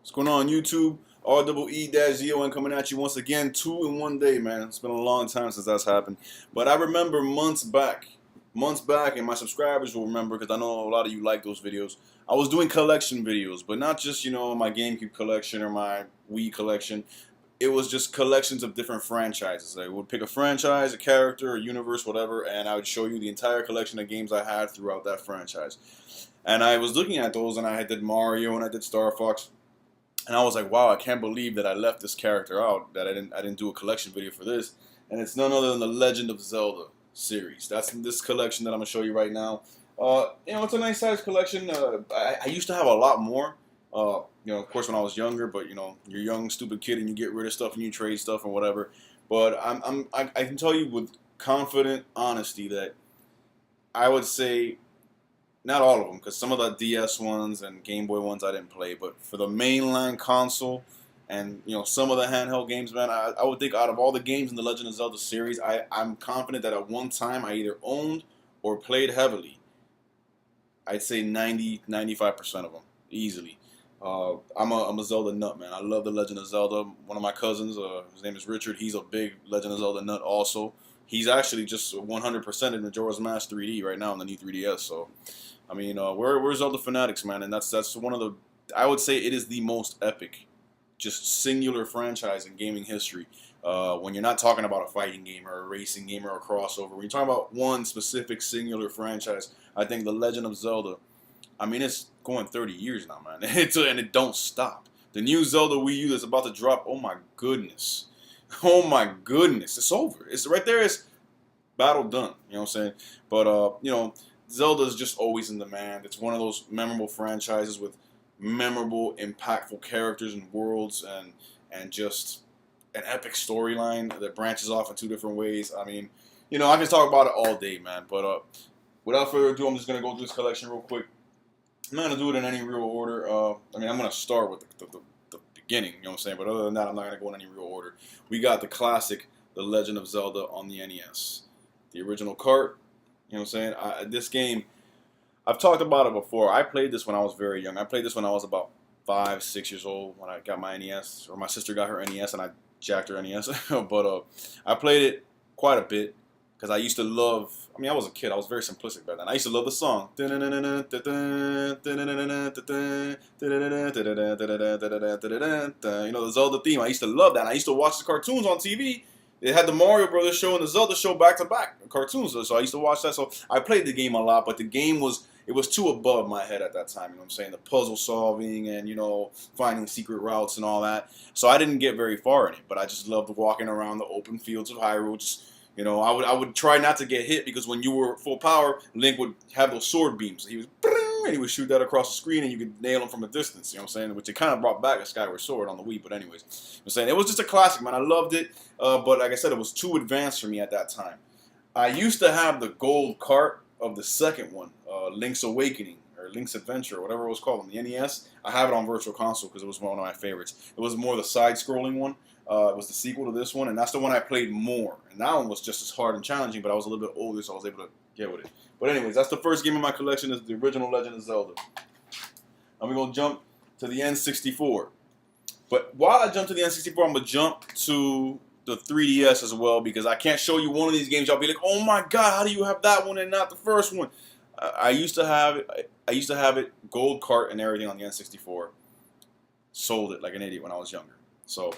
What's going on YouTube? REE-ZON coming at you once again, 2 in 1 day, man. It's been a long time since that's happened. But I remember months back, and my subscribers will remember because I know a lot of you like those videos. I was doing collection videos, but not just, my Gamecube collection or my Wii collection. It was just collections of different franchises. I would pick a franchise, a character, a universe, whatever, and I would show you the entire collection of games I had throughout that franchise. And I was looking at those, and I did Mario, and I did Star Fox. And I was like, wow, I can't believe that I left this character out, that I didn't do a collection video for this. And it's none other than the Legend of Zelda series. That's this collection that I'm going to show you right now. It's a nice size collection. I used to have a lot more, of course when I was younger, but, you're a young, stupid kid and you get rid of stuff and you trade stuff and whatever. But I can tell you with confident honesty that I would say not all of them, because some of the DS ones and Game Boy ones I didn't play, but for the mainline console and some of the handheld games, man, I would think out of all the games in the Legend of Zelda series, I'm confident that at one time I either owned or played heavily. I'd say 90-95% of them easily. I'm a Zelda nut, man. I love the Legend of Zelda. One of my cousins, his name is Richard. He's a big Legend of Zelda nut also. He's actually just 100% in Majora's Mask 3D right now on the new 3DS. So, I mean, we're Zelda fanatics, man, and that's one of the. I would say it is the most epic, just singular franchise in gaming history. When you're not talking about a fighting game or a racing game or a crossover, when you're talking about one specific singular franchise, I think the Legend of Zelda. I mean, it's going 30 years now, man. And it don't stop. The new Zelda Wii U that's about to drop. Oh my goodness. Oh my goodness, it's over. It's right there. It's battle done. You know what I'm saying? But Zelda's just always in demand. It's one of those memorable franchises with memorable, impactful characters and worlds, and just an epic storyline that branches off in two different ways. I mean, I can talk about it all day, man. But without further ado, I'm just gonna go through this collection real quick. I'm not gonna do it in any real order. I'm gonna start with the beginning, you know what I'm saying? But other than that, I'm not going to go in any real order. We got the classic, The Legend of Zelda on the NES. The original cart, you know what I'm saying? This game, I've talked about it before. I played this when I was very young. I played this when I was about 5, 6 years old when I got my NES, or my sister got her NES and I jacked her NES. But I played it quite a bit because I used to love, I was a kid. I was very simplistic back then. I used to love the song. The Zelda theme. I used to love that. And I used to watch the cartoons on TV. It had the Mario Brothers show and the Zelda show back to back cartoons. So I used to watch that. So I played the game a lot, but the game was too above my head at that time. You know what I'm saying? The puzzle solving and finding secret routes and all that. So I didn't get very far in it, but I just loved walking around the open fields of Hyrule. Just I would try not to get hit because when you were full power, Link would have those sword beams. He would shoot that across the screen and you could nail him from a distance. You know what I'm saying? Which it kind of brought back a Skyward Sword on the Wii. But anyways, I'm saying it was just a classic, man. I loved it. But like I said, it was too advanced for me at that time. I used to have the gold cart of the second one, Link's Awakening or Link's Adventure, or whatever it was called on the NES. I have it on Virtual Console because it was one of my favorites. It was more the side-scrolling one. It was the sequel to this one, and that's the one I played more. And that one was just as hard and challenging, but I was a little bit older, so I was able to get with it. But anyways, that's the first game in my collection, is the original Legend of Zelda. And we're going to jump to the N64. But while I jump to the N64, I'm going to jump to the 3DS as well, because I can't show you one of these games. Y'all be like, oh my God, how do you have that one and not the first one? I used to have it, gold cart and everything on the N64. Sold it like an idiot when I was younger. So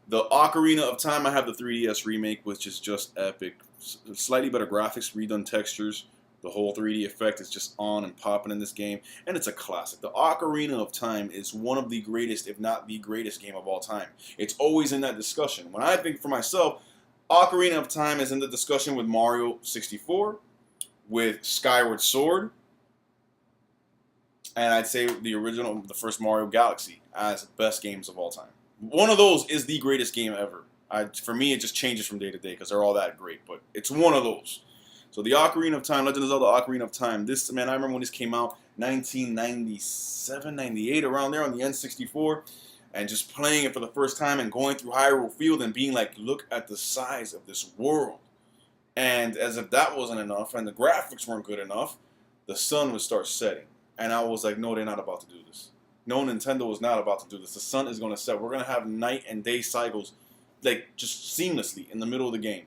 the Ocarina of Time, I have the 3DS remake, which is just epic. Slightly better graphics, redone textures. The whole 3D effect is just on and popping in this game, and it's a classic. The Ocarina of Time is one of the greatest, if not the greatest game of all time. It's always in that discussion. When I think for myself, Ocarina of Time is in the discussion with Mario 64, with Skyward Sword, and I'd say the first Mario Galaxy as best games of all time. One of those is the greatest game ever. For me, it just changes from day to day because they're all that great, but it's one of those. So the Ocarina of Time, Legend of Zelda Ocarina of Time. This, man, I remember when this came out, 1997, 98, around there on the N64, and just playing it for the first time and going through Hyrule Field and being like, look at the size of this world. And as if that wasn't enough and the graphics weren't good enough, the sun would start setting. And I was like, no, they're not about to do this. no, Nintendo is not about to do this. The sun is going to set. We're going to have night and day cycles, like just seamlessly in the middle of the game.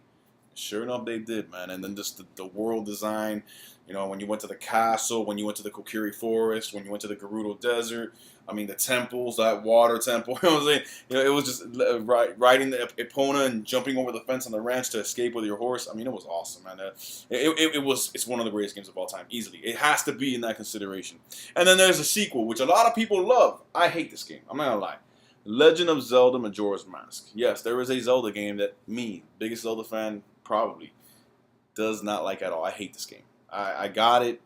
Sure enough, they did, man. And then just the world design, you know, when you went to the castle, when you went to the Kokiri Forest, when you went to the Gerudo Desert, I mean, the temples, that water temple, you know what I'm saying? You know, it was just riding the Epona and jumping over the fence on the ranch to escape with your horse. I mean, it was awesome, man. It's one of the greatest games of all time, easily. It has to be in that consideration. And then there's a sequel, which a lot of people love. I hate this game. I'm not going to lie. Legend of Zelda Majora's Mask. Yes, there is a Zelda game that me, biggest Zelda fan, probably does not like at all. I hate this game. I got it,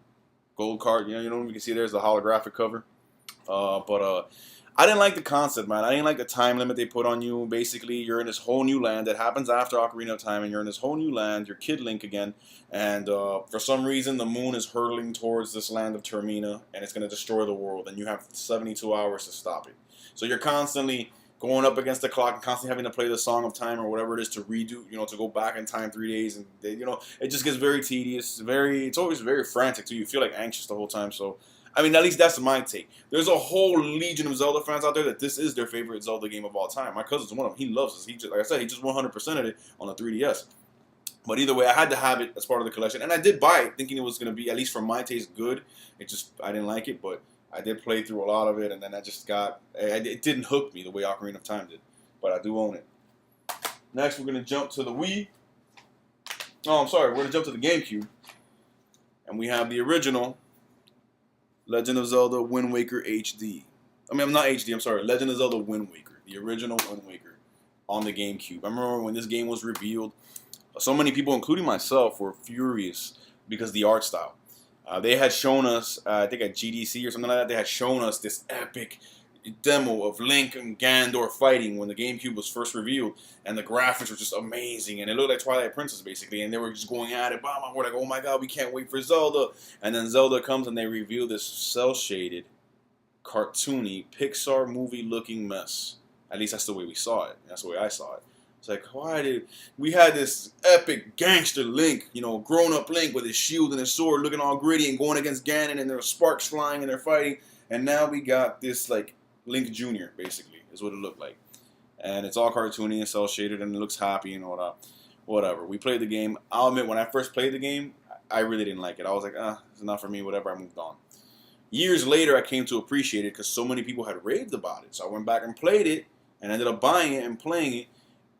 gold card. You know, you can see there's the holographic cover. But I didn't like the concept, man. I didn't like the time limit they put on you. Basically, you're in this whole new land that happens after Ocarina of Time, and you're in this whole new land. You're Kid Link again, and for some reason, the moon is hurtling towards this land of Termina, and it's going to destroy the world, and you have 72 hours to stop it. So you're constantly going up against the clock and constantly having to play the Song of Time or whatever it is to redo, you know, to go back in time 3 days, and you know, it just gets very tedious. It's always very frantic too. You feel like anxious the whole time. So, I mean, at least that's my take. There's a whole legion of Zelda fans out there that this is their favorite Zelda game of all time. My cousin's one of them. He loves this. He just, like I said, he just 100%ed it on the 3DS. But either way, I had to have it as part of the collection, and I did buy it thinking it was going to be, at least for my taste, good. I didn't like it, but I did play through a lot of it, and then it didn't hook me the way Ocarina of Time did. But I do own it. Next, we're going to jump to the Wii. Oh, I'm sorry. We're going to jump to the Gamecube. And we have the original Legend of Zelda Wind Waker HD. I mean, I'm not HD, I'm sorry. Legend of Zelda Wind Waker. The original Wind Waker on the Gamecube. I remember when this game was revealed, so many people, including myself, were furious because of the art style. They had shown us, I think at GDC or something like that, they had shown us this epic demo of Link and Ganondorf fighting when the GameCube was first revealed, and the graphics were just amazing, and it looked like Twilight Princess basically, and they were just going at it. We're like, oh my god, we can't wait for Zelda. And then Zelda comes and they reveal this cel-shaded, cartoony, Pixar movie-looking mess. At least that's the way we saw it. That's the way I saw it. It's like, why did we had this epic gangster Link, you know, grown-up Link with his shield and his sword, looking all gritty and going against Ganon, and there were sparks flying and they're fighting, and now we got this like Link Jr. basically is what it looked like, and it's all cartoony and cel-shaded, and it looks happy and whatever. We played the game. I'll admit, when I first played the game, I really didn't like it. I was like, it's not for me. Whatever. I moved on. Years later, I came to appreciate it because so many people had raved about it. So I went back and played it, and ended up buying it and playing it.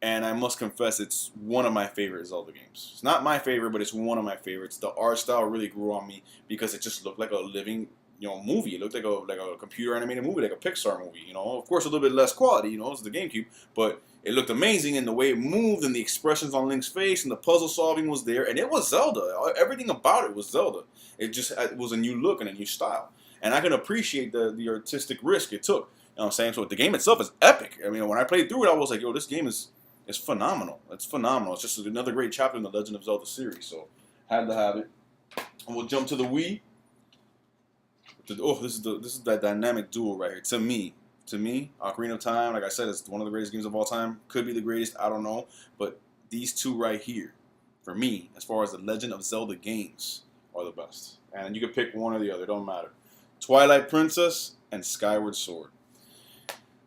And I must confess, it's one of my favorite Zelda games. It's not my favorite, but it's one of my favorites. The art style really grew on me because it just looked like a living, you know, movie. It looked like a computer animated movie, like a Pixar movie. You know, of course, a little bit less quality. You know, it's the GameCube, but it looked amazing, and the way it moved, and the expressions on Link's face, and the puzzle solving was there, and it was Zelda. Everything about it was Zelda. It was a new look and a new style, and I can appreciate the artistic risk it took. You know what I'm saying? So the game itself is epic. I mean, when I played through it, I was like, yo, this game is phenomenal. It's phenomenal. It's just another great chapter in the Legend of Zelda series. So had to have it. And we'll jump to the Wii. This is that dynamic duel right here. To me, Ocarina of Time, like I said, it's one of the greatest games of all time. Could be the greatest, I don't know. But these two right here, for me, as far as the Legend of Zelda games, are the best. And you can pick one or the other. It don't matter. Twilight Princess and Skyward Sword.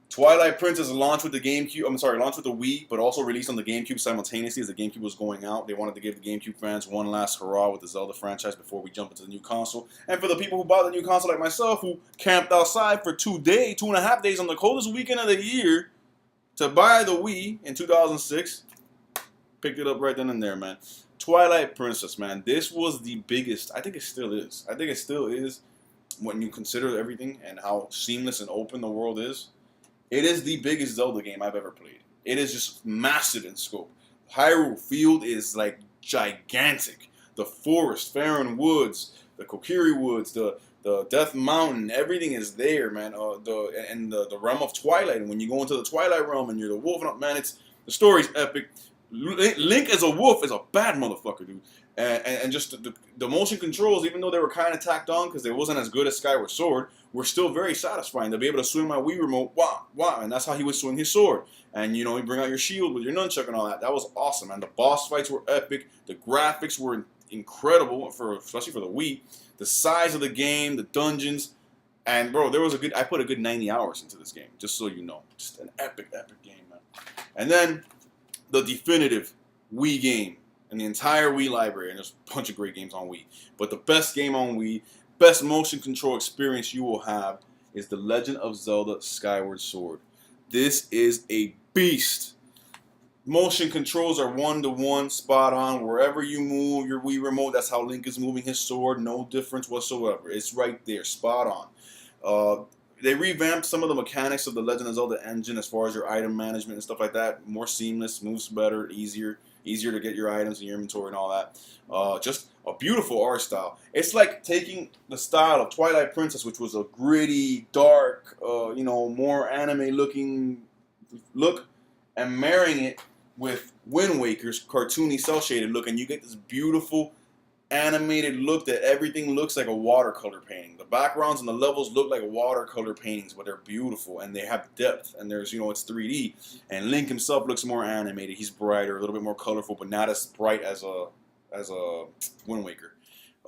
Twilight Princess launched with the GameCube. Launched with the Wii, but also released on the GameCube simultaneously as the GameCube was going out. They wanted to give the GameCube fans one last hurrah with the Zelda franchise before we jump into the new console. And for the people who bought the new console like myself, who camped outside for 2.5 days on the coldest weekend of the year to buy the Wii in 2006, picked it up right then and there, man. Twilight Princess, man. This was the biggest. I think it still is. When you consider everything and how seamless and open the world is. It is the biggest Zelda game I've ever played. It is just massive in scope. Hyrule Field is like gigantic. The forest, Faron Woods, the Kokiri Woods, the Death Mountain, everything is there, man. The realm of Twilight, and when you go into the Twilight realm and you're the wolf, man, the story's epic. Link as a wolf is a bad motherfucker, dude. And just the motion controls, even though they were kind of tacked on because it wasn't as good as Skyward Sword, were still very satisfying. To be able to swing my Wii remote, wow, and that's how he would swing his sword. And you know, you bring out your shield with your nunchuck and all that. That was awesome, and the boss fights were epic. The graphics were incredible, especially for the Wii. The size of the game, the dungeons, And bro, I put a good 90 hours into this game, just so you know. Just an epic, epic game, man. And then the definitive Wii game and the entire Wii library, and there's a bunch of great games on Wii. But the best game on Wii, best motion control experience you will have is The Legend of Zelda Skyward Sword. This is a beast. Motion controls are one-to-one, spot on. Wherever you move your Wii remote, that's how Link is moving his sword. No difference whatsoever. It's right there, spot on. They revamped some of the mechanics of the Legend of Zelda engine as far as your item management and stuff like that. More seamless, moves better, easier to get your items in your inventory and all that. Just a beautiful art style. It's like taking the style of Twilight Princess, which was a gritty, dark, more anime-looking look, and marrying it with Wind Waker's cartoony, cel-shaded look, and you get this beautiful animated look that everything looks like a watercolor painting. The backgrounds and the levels look like watercolor paintings, but they're beautiful and they have depth. And there's, it's 3D. And Link himself looks more animated. He's brighter, a little bit more colorful, but not as bright as a Wind Waker.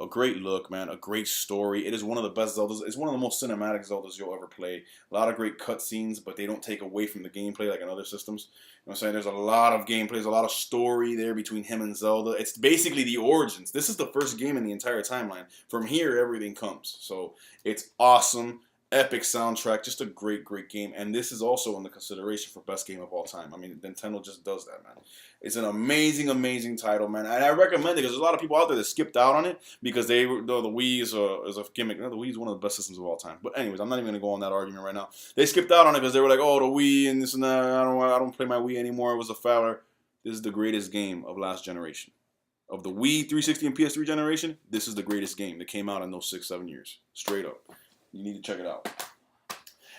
A great look, man. A great story. It is one of the best Zeldas. It's one of the most cinematic Zeldas you'll ever play. A lot of great cutscenes, but they don't take away from the gameplay like in other systems. You know what I'm saying? There's a lot of gameplay. There's a lot of story there between him and Zelda. It's basically the origins. This is the first game in the entire timeline. From here, everything comes. So it's awesome. Epic soundtrack. Just a great, great game. And this is also in the consideration for best game of all time. I mean, Nintendo just does that, man. It's an amazing, amazing title, man. And I recommend it because there's a lot of people out there that skipped out on it because the Wii is a gimmick. No, the Wii is one of the best systems of all time. But anyways, I'm not even going to go on that argument right now. They skipped out on it because they were like, oh, the Wii and this and that. I don't play my Wii anymore. It was a failure. This is the greatest game of last generation. Of the Wii, 360, and PS3 generation, this is the greatest game that came out in those 6-7 years. Straight up. You need to check it out.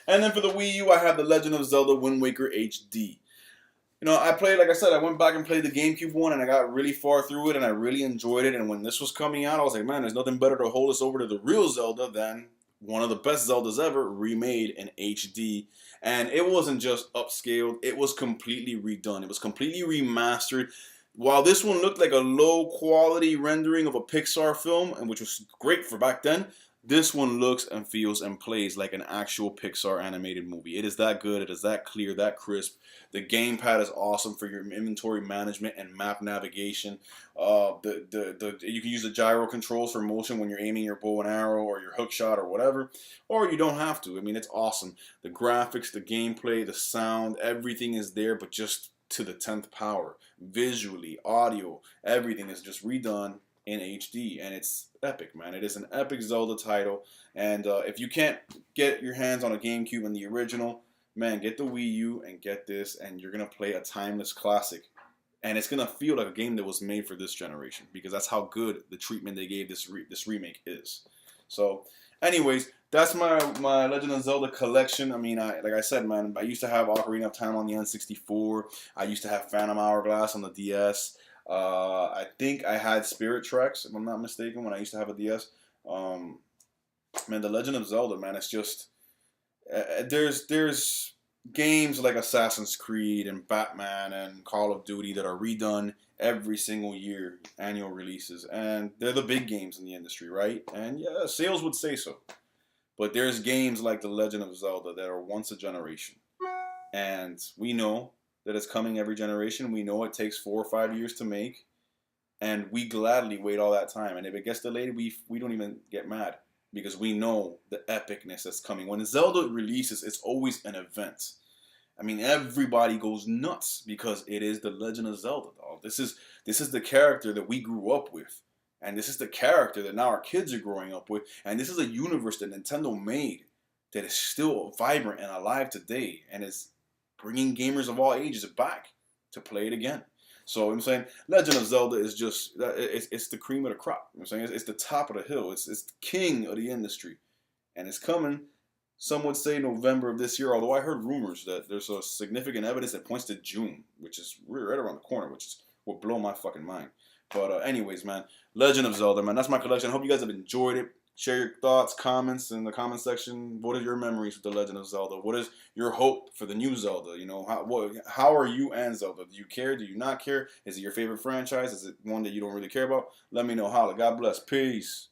And then for the Wii U, I have The Legend of Zelda Wind Waker HD. I played, like I said, I went back and played the Gamecube one, and I got really far through it, and I really enjoyed it. And when this was coming out, I was like, man, there's nothing better to hold us over to the real Zelda than one of the best Zeldas ever, remade in HD. And it wasn't just upscaled, it was completely redone. It was completely remastered. While this one looked like a low-quality rendering of a Pixar film, and which was great for back then, this one looks and feels and plays like an actual Pixar animated movie. It is that good. It is that clear, that crisp. The gamepad is awesome for your inventory management and map navigation. You can use the gyro controls for motion when you're aiming your bow and arrow or your hook shot or whatever. Or you don't have to. I mean, it's awesome. The graphics, the gameplay, the sound, everything is there, but just to the 10th power. Visually, audio, everything is just redone in HD, and it's epic, man. It is an epic Zelda title, and if you can't get your hands on a GameCube and the original, man, get the Wii U and get this, and you're gonna play a timeless classic, and it's gonna feel like a game that was made for this generation because that's how good the treatment they gave this remake is. So, anyways, that's my Legend of Zelda collection. I mean, like I said, man, I used to have Ocarina of Time on the N64. I used to have Phantom Hourglass on the DS. I think I had Spirit Tracks, if I'm not mistaken, when I used to have a DS. Man, The Legend of Zelda, man, it's just there's games like Assassin's Creed and Batman and Call of Duty that are redone every single year, annual releases, and they're the big games in the industry, right? And yeah, sales would say so. But there's games like The Legend of Zelda that are once a generation, and we know that it's coming every generation. We know it takes 4 or 5 years to make, and we gladly wait all that time. And if it gets delayed, we don't even get mad because we know the epicness that's coming. When Zelda releases, it's always an event. I mean, everybody goes nuts because it is The Legend of Zelda, dog. This is the character that we grew up with, and this is the character that now our kids are growing up with, and this is a universe that Nintendo made that is still vibrant and alive today, and is bringing gamers of all ages back to play it again. So I'm saying Legend of Zelda is just, it's the cream of the crop. I'm saying it's the top of the hill. It's the king of the industry. And it's coming, some would say November of this year, although I heard rumors that there's a significant evidence that points to June, which is right around the corner, which is will blow my fucking mind. But anyways, man, Legend of Zelda, man, that's my collection. I hope you guys have enjoyed it. Share your thoughts, comments in the comment section. What are your memories with The Legend of Zelda? What is your hope for the new Zelda? How are you and Zelda? Do you care? Do you not care? Is it your favorite franchise? Is it one that you don't really care about? Let me know. Holla. God bless. Peace.